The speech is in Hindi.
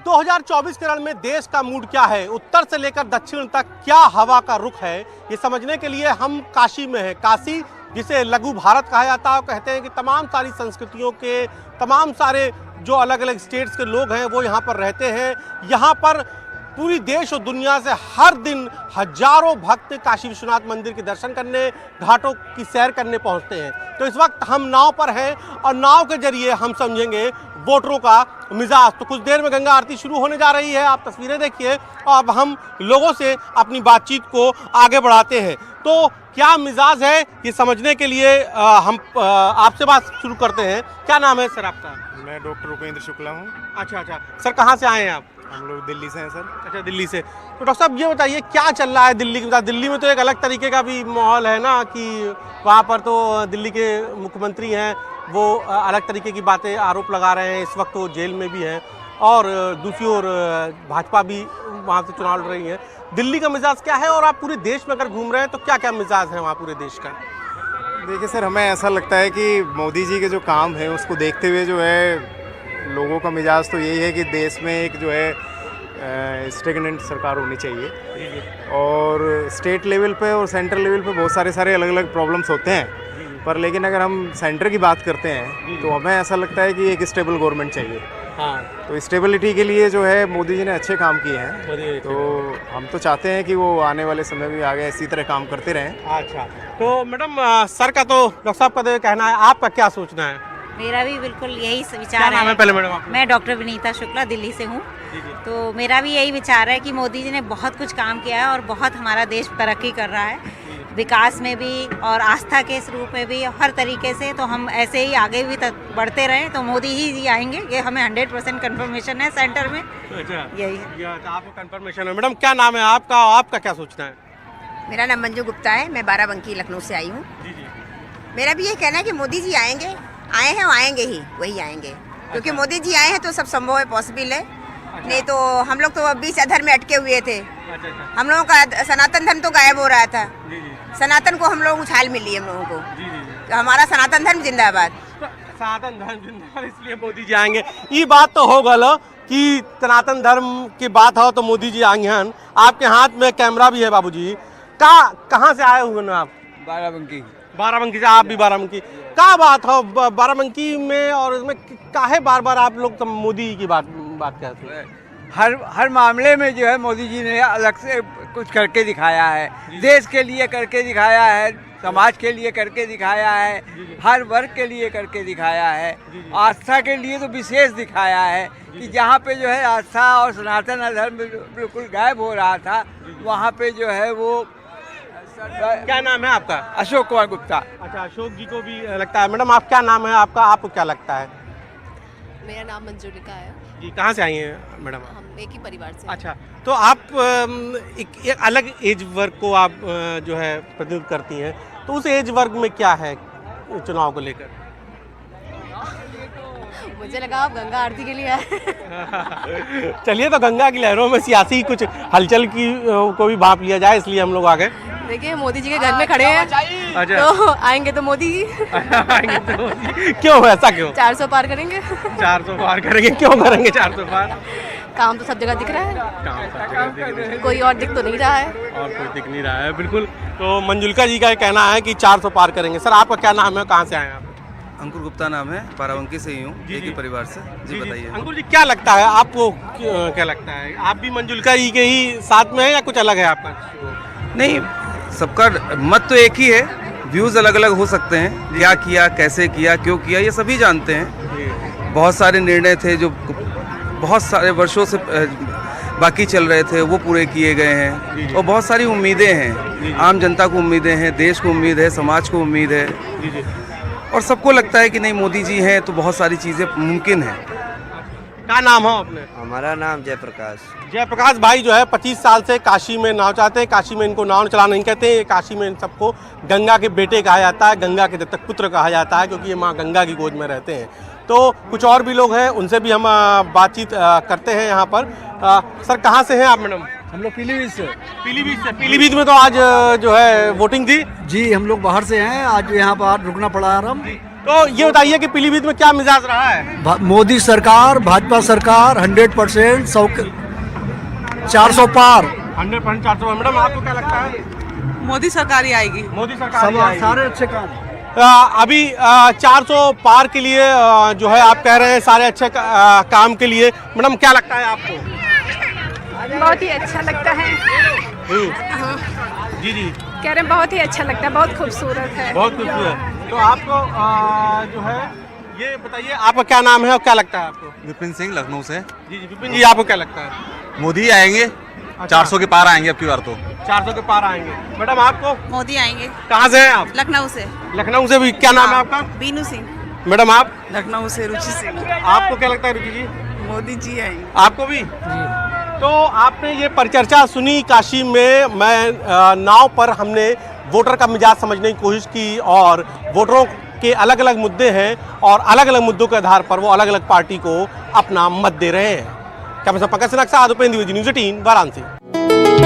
2024 के रण में देश का मूड क्या है, उत्तर से लेकर दक्षिण तक क्या हवा का रुख है, ये समझने के लिए हम काशी में हैं। काशी जिसे लघु भारत कहा जाता है, कहते हैं कि तमाम सारी संस्कृतियों के, तमाम सारे जो अलग अलग स्टेट्स के लोग हैं वो यहाँ पर रहते हैं। यहाँ पर पूरी देश और दुनिया से हर दिन हजारों भक्त काशी विश्वनाथ मंदिर के दर्शन करने, घाटों की सैर करने पहुँचते हैं। तो इस वक्त हम नाव पर हैं और नाव के जरिए हम समझेंगे वोटरों का मिजाज। तो कुछ देर में गंगा आरती शुरू होने जा रही है, आप तस्वीरें देखिए और अब हम लोगों से अपनी बातचीत को आगे बढ़ाते हैं। तो क्या मिजाज है ये समझने के लिए हम आपसे बात शुरू करते हैं। क्या नाम है सर आपका? मैं डॉक्टर उपेंद्र शुक्ला हूँ। अच्छा, सर कहाँ से आए हैं आप? हम लोग दिल्ली से हैं सर। अच्छा, दिल्ली से। तो डॉक्टर साहब ये बताइए क्या चल रहा है दिल्ली के साथ? दिल्ली में तो एक अलग तरीके का भी माहौल है ना, कि वहाँ पर तो दिल्ली के मुख्यमंत्री हैं, वो अलग तरीके की बातें आरोप लगा रहे हैं। इस वक्त वो जेल में भी हैं और दूसरी ओर भाजपा भी वहाँ से चुनाव लड़ रही है। दिल्ली का मिजाज क्या है और आप पूरे देश में अगर घूम रहे हैं तो क्या क्या मिजाज है वहाँ पूरे देश का? देखिए सर, हमें ऐसा लगता है कि मोदी जी के जो काम है उसको देखते हुए जो है लोगों का मिजाज तो यही है कि देश में एक जो है स्टेगनेंट सरकार होनी चाहिए। और स्टेट लेवल पे और सेंट्रल लेवल पे बहुत सारे अलग अलग प्रॉब्लम्स होते हैं, पर लेकिन अगर हम सेंटर की बात करते हैं तो हमें ऐसा लगता है कि एक स्टेबल गवर्नमेंट चाहिए। हाँ, तो स्टेबिलिटी के लिए जो है मोदी जी ने अच्छे काम किए हैं, तो हम तो चाहते हैं कि वो आने वाले समय में आगे इसी तरह काम करते रहें। अच्छा, तो मैडम सर का तो डॉक्टर साहब का तो कहना है, आपका क्या सोचना है? मेरा भी बिल्कुल यही क्या विचार नाम है पहले मैडम आपका? मैं डॉक्टर विनीता शुक्ला दिल्ली से हूँ। तो मेरा भी यही विचार है कि मोदी जी ने बहुत कुछ काम किया है और बहुत हमारा देश तरक्की कर रहा है, विकास में भी और आस्था के रूप में भी, हर तरीके से। तो हम ऐसे ही आगे भी बढ़ते रहें तो मोदी ही आएंगे, ये हमें 100% कंफर्मेशन है सेंटर में। अच्छा, यही है। आपको कंफर्मेशन है। मैडम क्या नाम है आपका, आपका क्या सोचना है? मेरा नाम मंजू गुप्ता है, मैं बाराबंकी लखनऊ से आई हूँ। मेरा भी ये कहना है कि मोदी जी आएंगे, आए हैं और आएंगे ही, वही आएंगे। क्योंकि मोदी जी आए हैं तो सब संभव है, पॉसिबल है। नहीं तो हम लोग तो बीच अधर में अटके हुए थे। हम लोगों का सनातन धर्म तो गायब हो रहा था। सनातन को हम लोग उछाल मिली हम लोगों को, तो हमारा सनातन धर्म जिंदाबाद। सनातन धर्म जिंदाबाद, इसलिए मोदी जी आएंगे। ये बात तो हो गल कि सनातन धर्म की बात हो तो मोदी जी आएंगे हन। आपके हाथ में कैमरा भी है बाबूजी। कहाँ से आए हुए ना आप? बाराबंकी से। आप भी बाराबंकी। क्या बात हो बाराबंकी में और इसमें काहे बार बार आप लोग तो मोदी की बात कहते हैं? हर मामले में जो है मोदी जी ने अलग से कुछ करके दिखाया है, देश के लिए करके दिखाया है, समाज के लिए करके दिखाया है, हर वर्ग के लिए करके दिखाया है। आस्था के लिए तो विशेष दिखाया है कि जहाँ पे जो है आस्था और सनातन धर्म बिल्कुल गायब हो रहा था, वहाँ पे जो है वो। क्या नाम है आपका? अशोक कुमार गुप्ता। अच्छा, अशोक जी को भी लगता है। मैडम आप क्या नाम है आपका, आपको क्या लगता है? मेरा नाम मंजूलिका है जी। कहाँ से आई हैं मैडम? हम एक ही परिवार से। अच्छा, तो आप एक अलग एज वर्ग को आप जो है प्रतिनिधित्व करती हैं, तो उस एज वर्ग में क्या है चुनाव को लेकर? मुझे लगा आप गंगा आरती के लिए आए। चलिए, तो गंगा की लहरों में सियासी कुछ हलचल की को भी भाप लिया जाए, इसलिए हम लोग आ गए। देखिए मोदी जी के घर में खड़े हैं। अच्छा। तो आएंगे तो मोदी ही। आएंगे तो मोदी। क्यों, ऐसा क्यों? 400 पार करेंगे। 400 पार करेंगे? क्यों करेंगे 400 पार? काम तो सब जगह दिख रहा है, काम सब जगह दिख रहा है। कोई और दिख तो नहीं रहा है। और कोई दिख नहीं रहा है, बिल्कुल। तो मंजुलिका जी का कहना है कि 400 पार करेंगे। सर आपका क्या नाम है, कहाँ से आए आप? अंकुर गुप्ता नाम है, बाराबंकी से ही हूँ, एक ही परिवार से। जी बताइए अंकुर जी, क्या लगता है आपको, क्या लगता है आप भी मंजुलिका जी के ही साथ में है या कुछ अलग है आपका? नहीं, सबका मत तो एक ही है, व्यूज़ अलग अलग हो सकते हैं। क्या किया, कैसे किया, क्यों किया, ये सभी जानते हैं। बहुत सारे निर्णय थे जो बहुत सारे वर्षों से बाकी चल रहे थे, वो पूरे किए गए हैं। और बहुत सारी उम्मीदें हैं, आम जनता को उम्मीदें हैं, देश को उम्मीद है, समाज को उम्मीद है, और सबको लगता है कि नहीं मोदी जी हैं तो बहुत सारी चीज़ें मुमकिन हैं। क्या नाम है आपने? हमारा नाम जयप्रकाश। जयप्रकाश भाई जो है 25 साल से काशी में नाव चलाते हैं। काशी में इनको नाव चलाना नहीं कहते हैं, काशी में इन सबको गंगा के बेटे कहा जाता है, गंगा के दत्तक पुत्र कहा जाता है, क्योंकि ये माँ गंगा की गोद में रहते हैं। तो कुछ और भी लोग हैं, उनसे भी हम बातचीत करते हैं यहाँ पर। सर कहाँ से हैं आप मैडम? हम लोग पीलीभीत से। पीलीभीत से। पीलीभीत में तो आज जो है वोटिंग थी। जी, हम लोग बाहर से हैं, आज यहाँ पर रुकना पड़ा आराम। तो ये बताइए कि पीलीभीत में क्या मिजाज रहा है? मोदी सरकार, भाजपा सरकार 100%, 400 पार। 100% 400। मैडम आपको क्या लगता है? मोदी सरकार ही आएगी। मोदी सरकार ही आएगी। सारे अच्छे काम। अभी 400 पार के लिए जो है आप कह रहे हैं सारे अच्छे काम के लिए। मैडम क्या लगता है आपको? बहुत ही अच्छा लगता है। जी जी, कह रहे हैं बहुत ही अच्छा लगता है, बहुत खूबसूरत है। बहुत खूबसूरत। तो आपको जो है ये बताइए आपका क्या नाम है और क्या लगता है आपको? विपिन सिंह, लखनऊ से। जी जी, विपिन जी आपको क्या लगता है? मोदी आएंगे, 400 के पार आएंगे अब की बार तो। 400 के पार आएंगे। मैडम आपको? मोदी आएंगे। कहाँ से हैं आप? लखनऊ से। लखनऊ से भी। क्या नाम है आपका? बीनू सिंह। मैडम आप? लखनऊ से रुचि सिंह। आपको क्या लगता है रुचि जी? मोदी जी आएंगे। आपको भी? तो आपने ये परिचर्चा सुनी काशी में। मैं नाव पर हमने वोटर का मिजाज समझने की कोशिश की और वोटरों के अलग अलग मुद्दे हैं और अलग अलग मुद्दों के आधार पर वो अलग अलग पार्टी को अपना मत दे रहे हैं। क्या पंकज से नक्शा, उपेंद्र द्विवेदी, न्यूज़ 18 वाराणसी।